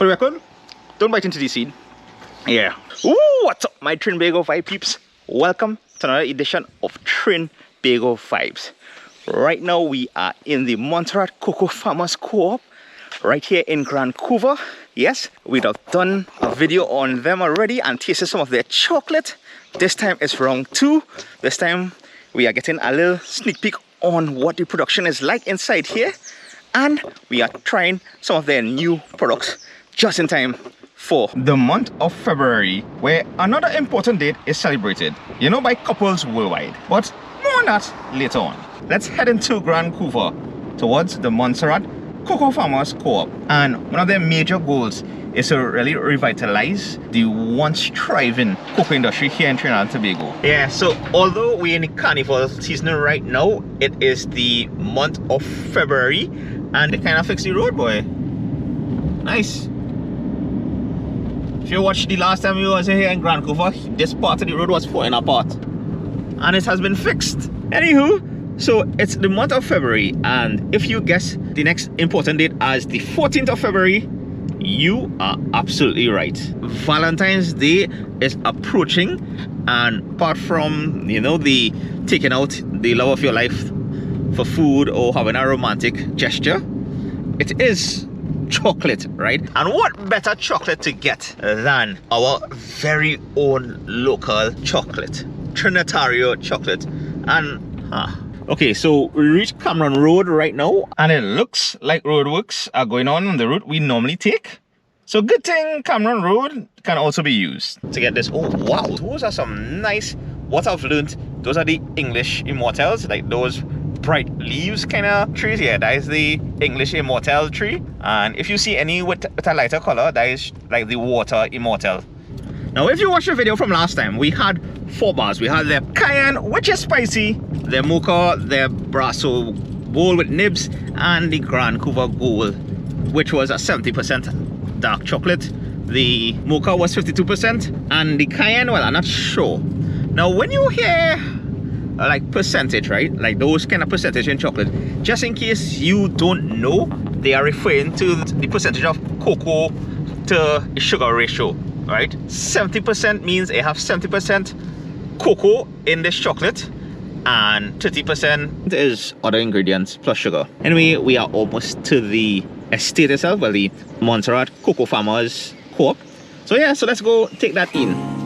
For the record, don't bite into the seed. Yeah. Ooh, what's up, my Trinbago Vibe peeps? Welcome to another edition of Trinbago Vibes. Right now we are in the Montserrat Cocoa Farmers Co-Op right here in Gran Couva. Yes, we've done a video on them already and tasted some of their chocolate. This time it's round 2. This time we are getting a little sneak peek on what the production is like inside here, and we are trying some of their new products just in time for the month of February, where another important date is celebrated, you know, by couples worldwide. But more on that later on. Let's head into Gran Couva towards the Montserrat Cocoa Farmers Co-Op, and one of their major goals is to really revitalize the once thriving cocoa industry here in Trinidad and Tobago. Yeah, so although we're in the carnival season right now, it is the month of February, and they kind of fixed the road, boy. Nice. If you watched the last time we was here in Gran Couva, this part of the road was falling apart, and it has been fixed. Anywho, so it's the month of February, and if you guess the next important date as the 14th of February, you are absolutely right. Valentine's Day is approaching, and apart from, you know, the taking out the love of your life for food or having a romantic gesture, it is chocolate, right? And what better chocolate to get than our very own local chocolate, Trinitario chocolate. And okay, so we reached Cameron Road right now, and it looks like roadworks are going on the route we normally take. So good thing Cameron Road can also be used to get this. Oh wow, those are some nice, what I've learned, those are the English immortals, like those bright leaves kind of trees. Yeah, that is the English immortal tree. And if you see any with a lighter color, that is like the water immortal. Now if you watched the video from last time, we had 4 bars. We had their cayenne, which is spicy, their mocha, their brasso bowl with nibs, and the Gran Couva gold, which was a 70% dark chocolate. The mocha was 52%, and the cayenne, well, I'm not sure. Now when you hear like percentage, right, like those kind of percentage in chocolate, just in case you don't know, they are referring to the percentage of cocoa to sugar ratio, right? 70% means they have 70% cocoa in this chocolate, and 30% is other ingredients plus sugar. Anyway, we are almost to the estate itself, well, the Montserrat Cocoa Farmers Co-Op. So yeah, so let's go take that in.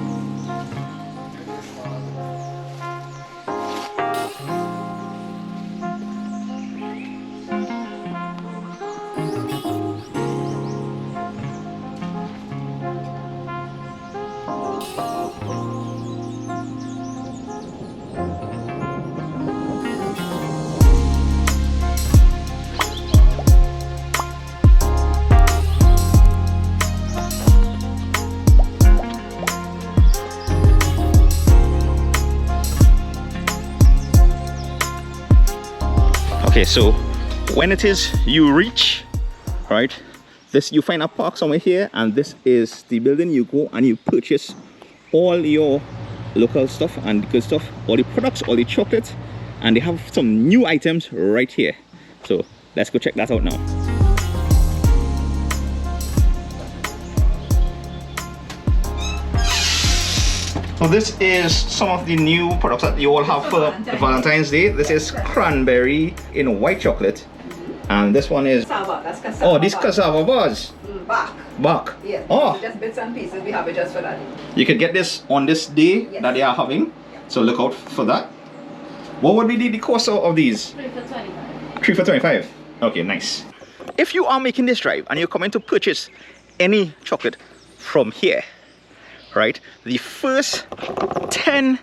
Okay, so when it is you reach, right, this, you find a park somewhere here, and this is the building. You go and you purchase all your local stuff and good stuff, all the products, all the chocolates, and they have some new items right here. So let's go check that out now. So this is some of the new products that you all have for Valentine's Day. This is cranberry in white chocolate, and this one is Cassava. That's cassava. Oh, these cassava bars. Bark. Yes. Oh, Just bits and pieces. We have it just for that. you can get this on this day that they are having. So look out for that. What would be the cost of these? 3 for 25. 3 for 25. Okay, nice. If you are making this drive and you're coming to purchase any chocolate from here, right, the first 10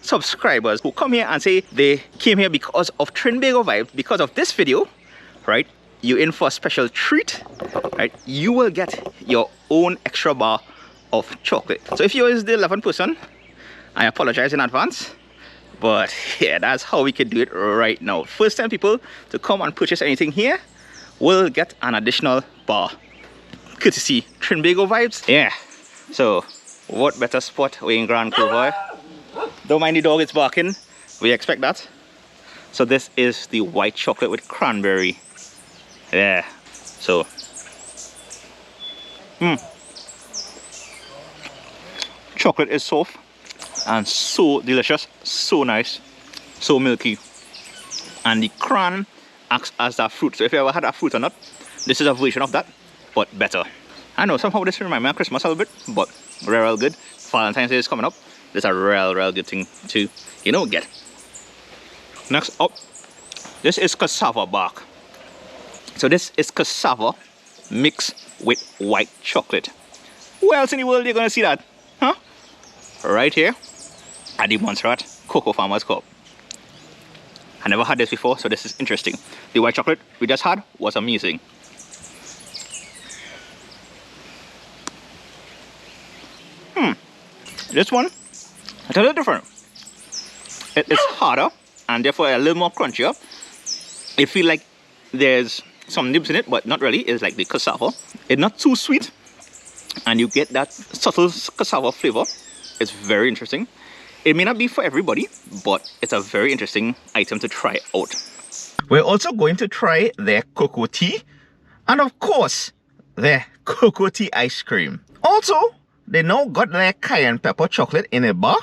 subscribers who come here and say they came here because of Trinbago Vibes, because of this video, right, you're in for a special treat, right? You will get your own extra bar of chocolate. So if you're the 11th person, I apologize in advance, but yeah, that's how we can do it right now. First 10 people to come and purchase anything here will get an additional bar, courtesy Trinbago Vibes. Yeah, so what better spot? We're in Gran Couva. Don't mind the dog, it's barking. We expect that. So this is the white chocolate with cranberry. Yeah, so Chocolate is soft and so delicious, so nice, so milky. And the cran acts as that fruit. So if you ever had that fruit or not, this is a version of that, but better. I know somehow this reminds me of Christmas a little bit, but real good. Valentine's Day is coming up. This is a real good thing to, you know, get. Next up, this is cassava bark. So this is cassava mixed with white chocolate. Where else in the world you're gonna see that? Huh? Right here at the Montserrat Cocoa Farmers Co-Op. I never had this before, so this is interesting. The white chocolate we just had was amazing. This one, it's a little different. It is harder and therefore a little more crunchier. It feels like there's some nibs in it, but not really. It's like the cassava. It's not too sweet, and you get that subtle cassava flavor. It's very interesting. It may not be for everybody, but it's a very interesting item to try out. We're also going to try their cocoa tea, and of course, their cocoa tea ice cream. Also, they now got their cayenne pepper chocolate in a bar,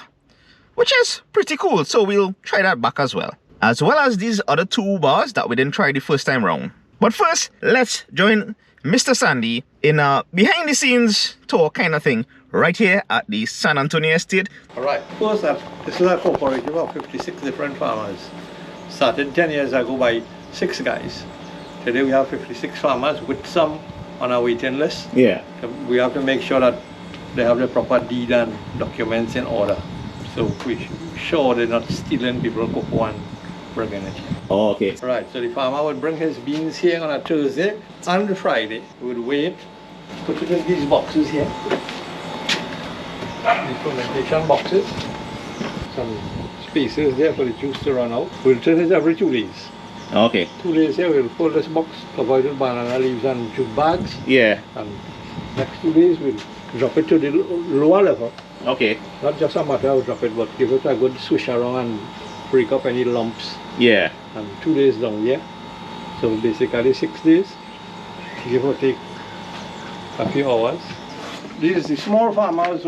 which is pretty cool, so we'll try that back as well. As well as these other two bars that we didn't try the first time round. But first, let's join Mr. Sandy in a behind the scenes tour kind of thing right here at the San Antonio estate. Alright, first this is a cooperative of 56 different farmers. Started 10 years ago by 6 guys. Today we have 56 farmers with some on our waiting list. Yeah. We have to make sure that they have the proper deed and documents in order. So we sure they're not stealing people's cocoa and bringing it here. Oh, okay. Right, so the farmer would bring his beans here on a Thursday and a Friday. We would weigh it, put it in these boxes here. The fermentation boxes. Some spaces there for the juice to run out. We'll turn it every 2 days. Okay. 2 days here, we'll pull this box, cover it with banana leaves and jute bags. Yeah. And next 2 days, we'll drop it to the lower level. Okay. Not just a matter of drop it, but give it a good swish around and break up any lumps. Yeah. And 2 days down here. So basically 6 days, give or take a few hours. The small farmers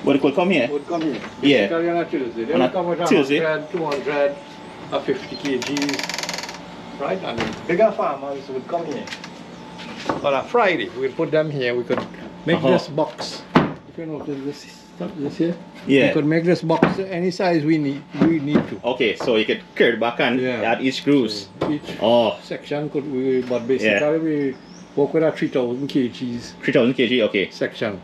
Would come here? would come here. Yeah. Basically on a Tuesday. They On would a come with Tuesday? 100, 200, 50 kgs. Right? And the bigger farmers would come here. On a Friday, we'd put them here. We could make this box. If you notice this here? Yeah. We could make this box any size we need to. Okay, so you could carry it back and add each grooves. So each section could we, but basically we work with a 3,000 kgs. 3,000 kg, okay. Section,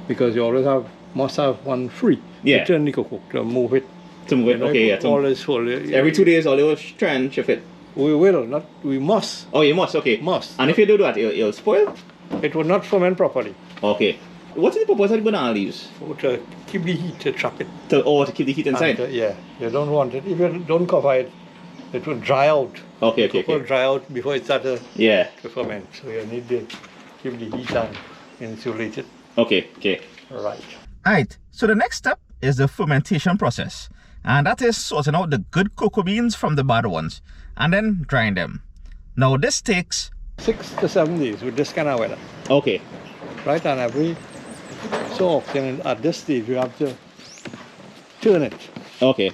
because you always must have one free. Yeah. To turn the cocoa to move it. To move it, okay, yeah. Always full. Every 2 days, all you try and shift it. We will not. We must. Oh, you must, okay. Must. And if you do that, it'll spoil? It will not ferment properly. Okay. What's the purpose of the banana leaves? To keep the heat, to trap it. To keep the heat inside? And, yeah, you don't want it. If you don't cover it, it will dry out. Okay, It will dry out before it starts to ferment. So you need to keep the heat and insulate it. Okay, okay. Right. Alright, so the next step is the fermentation process. And that is sorting out the good cocoa beans from the bad ones. And then drying them. Now this takes 6 to 7 days with this kind of weather. Okay. Right, and every so often at this stage you have to turn it. Okay.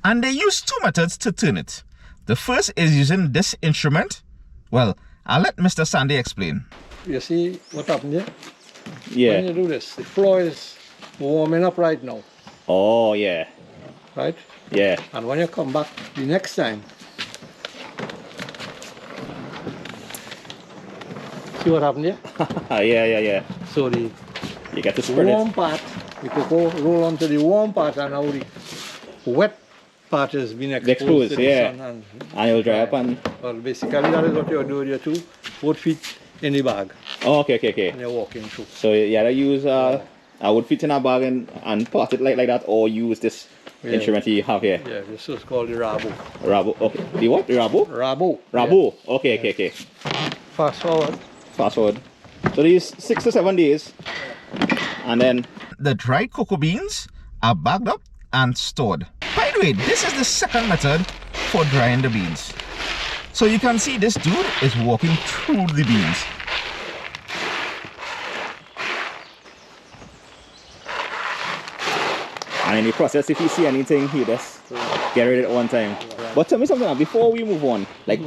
And they use two methods to turn it. The first is using this instrument. Well, I'll let Mr. Sandy explain. You see what happened here? Yeah. When you do this, the floor is warming up right now. Oh, yeah. Right? Yeah. And when you come back the next time, see what happened here? Yeah. So the You get to spread warm it. part, the cocoa roll onto the warm part, and now the wet part has been exposed to the sun. And it'll dry up and... Well, basically that is what you're doing. Your both feet in the bag. Oh, okay. And you're walking through. So you either use a wood fit in a bag and part it like that, or use this instrument you have here. Yeah, this is called the rabo. Rabo, okay. The what? The rabo? Rabo. Rabo, yeah. Okay. Fast forward. So these 6 to 7 days, and then the dried cocoa beans are bagged up and stored. By the way, this is the second method for drying the beans. So you can see this dude is walking through the beans. And in the process, if you see anything, you just get rid of it at one time. But tell me something before we move on. Like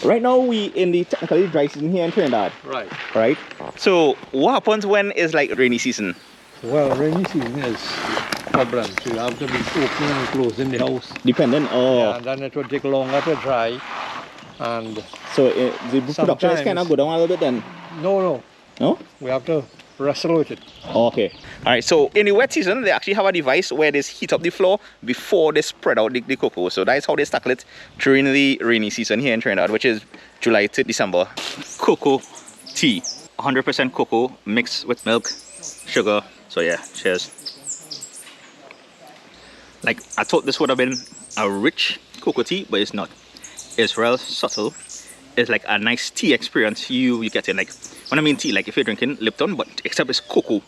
right now, we in the technically dry season here in Trinidad. Right. Right. So what happens when it's like rainy season? Well, rainy season is problem. So you have to be opening and closing the house. Dependent. Oh. Yeah, and then it will take longer to dry. And so the production is kind of go down a little bit then. No. No. We have to wrestle with it. Okay. All right. So in the wet season, they actually have a device where they heat up the floor before they spread out the cocoa. So that's how they tackle it during the rainy season here in Trinidad, which is July to December. Cocoa tea, 100% cocoa mixed with milk, sugar. So yeah, cheers. Like I thought this would have been a rich cocoa tea, but it's not. It's real subtle. It's like a nice tea experience you get in. Like when I mean tea, like if you're drinking Lipton, but except it's cocoa.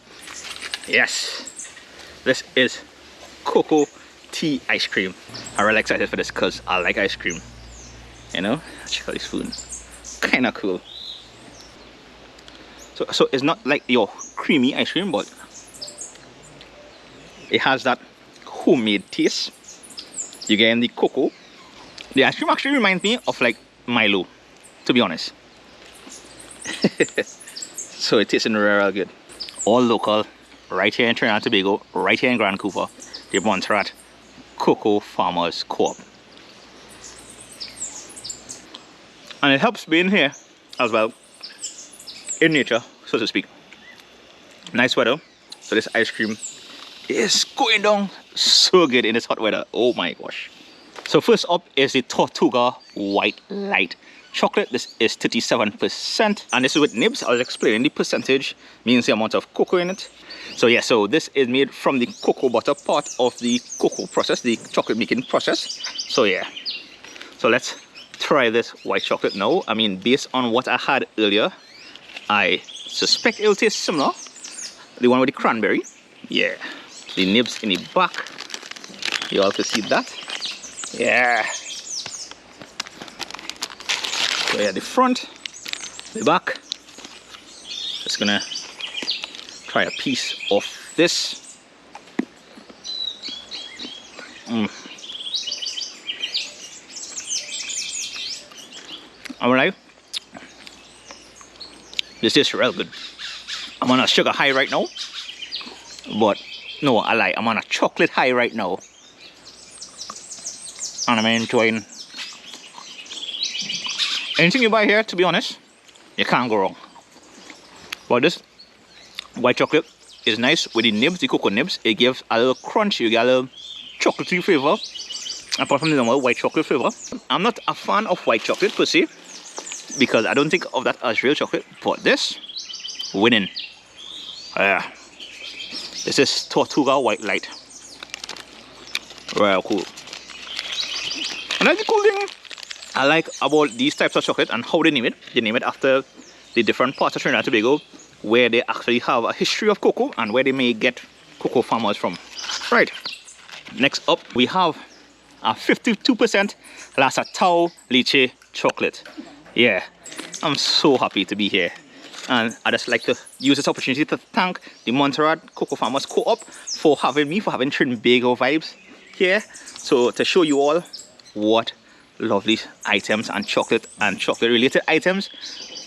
Yes, this is cocoa tea ice cream. I'm really excited for this because I like ice cream. You know, check out this spoon. Kind of cool. So it's not like your creamy ice cream, but it has that homemade taste. You get in the cocoa. The ice cream actually reminds me of like Milo, to be honest. So it tastes real good. All local, right here in Trinidad and Tobago, right here in Gran Couva, the Montserrat Cocoa Farmers Co-Op. And it helps being here as well, in nature, so to speak. Nice weather, so this ice cream is going down so good in this hot weather. Oh my gosh. So first up is the Tortuga White Light Chocolate. This is 37%, and this is with nibs. I'll explain the percentage, means the amount of cocoa in it. So yeah, so this is made from the cocoa butter part of the cocoa process, the chocolate making process. So yeah, so let's try this white chocolate now. I mean, based on what I had earlier, I suspect it'll taste similar. The one with the cranberry. Yeah, the nibs in the back. You all can see that. Yeah. So yeah, the front, the back. Just gonna try a piece of this. Alright. This tastes real good. I'm on a sugar high right now. But no, I lie. I'm on a chocolate high right now. And I'm enjoying anything you buy here, to be honest. You can't go wrong. But this white chocolate is nice with the nibs, the cocoa nibs. It gives a little crunch, you get a little chocolatey flavor apart from the normal white chocolate flavor. I'm not a fan of white chocolate per se, because I don't think of that as real chocolate, but this, winning. This is Tortuga White Light. Real cool. And that's the cool thing I like about these types of chocolate and how they name it. They name it after the different parts of Trinidad and Tobago where they actually have a history of cocoa and where they may get cocoa farmers from. Right. Next up, we have a 52% La Satao Leche chocolate. Yeah, I'm so happy to be here. And I just like to use this opportunity to thank the Montserrat Cocoa Farmers Co-Op for having me, for having Trinbago Vibes here. So to show you all what lovely items and chocolate related items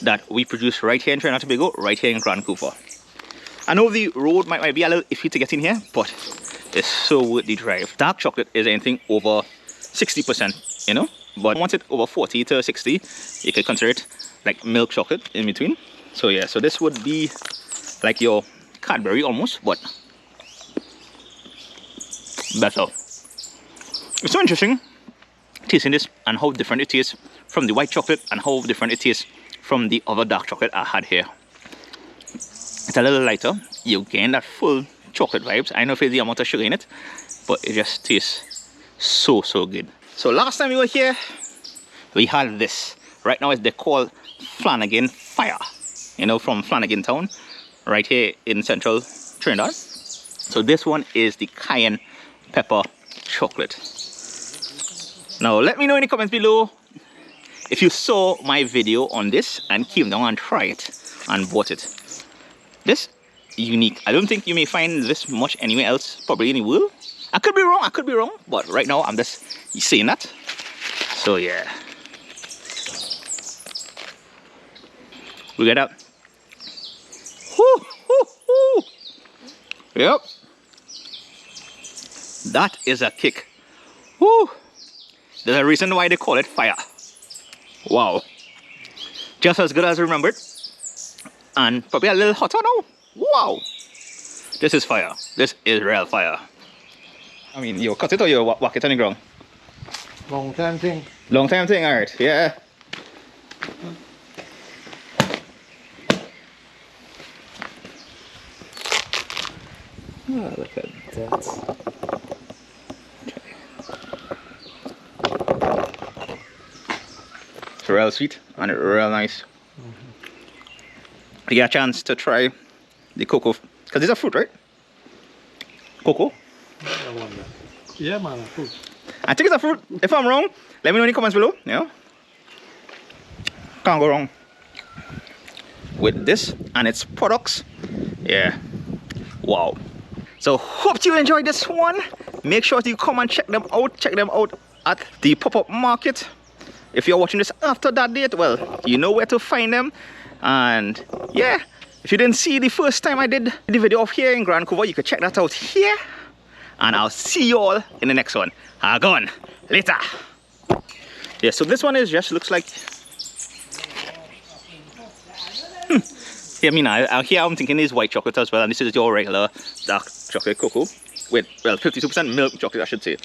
that we produce right here in Trinidad and Tobago, right here in Gran Couva. I know the road might be a little iffy to get in here, but it's so worth the drive. Dark chocolate is anything over 60%, you know, but once it's over 40 to 60, you can consider it like milk chocolate in between. So yeah, so this would be like your Cadbury almost, but better. It's so interesting tasting this and how different it tastes from the white chocolate and how different it tastes from the other dark chocolate I had here. It's a little lighter. You gain that full chocolate vibes. I know if it's the amount of sugar in it, but it just tastes so good. So last time we were here, we had this. Right now they're called Flanagan Fire, you know, from Flanagan Town, right here in central Trinidad. So this one is the cayenne pepper chocolate. Now let me know in the comments below if you saw my video on this and came down and tried it and bought it. This unique. I don't think you may find this much anywhere else, probably in the world. I could be wrong, but right now I'm just saying that. So yeah. We get up. Whoo, whoo, whoo. Yep. That is a kick. Whoo. There's a reason why they call it fire. Wow. Just as good as remembered. And probably a little hotter now. Wow. This is fire. This is real fire. I mean, you cut it or you whack it on the ground? Long time thing. Long time thing, alright. Yeah. Oh, look at that. It's real sweet and real nice. You get a chance to try the cocoa, because it's a fruit, right? Cocoa? I wonder. Yeah, man, a fruit. I think it's a fruit. If I'm wrong, let me know in the comments below. You know? Can't go wrong with this and its products. Yeah. Wow. So hope you enjoyed this one. Make sure you come and check them out. Check them out at the pop-up market. If you're watching this after that date, well, you know where to find them. And yeah, if you didn't see the first time I did the video of here in Gran Couva, you could check that out here. And I'll see you all in the next one. Gone later. Yeah, so this one is just looks like. Yeah, I mean, here I'm thinking is white chocolate as well, and this is your regular dark chocolate cocoa with, well, 52% milk chocolate, I should say.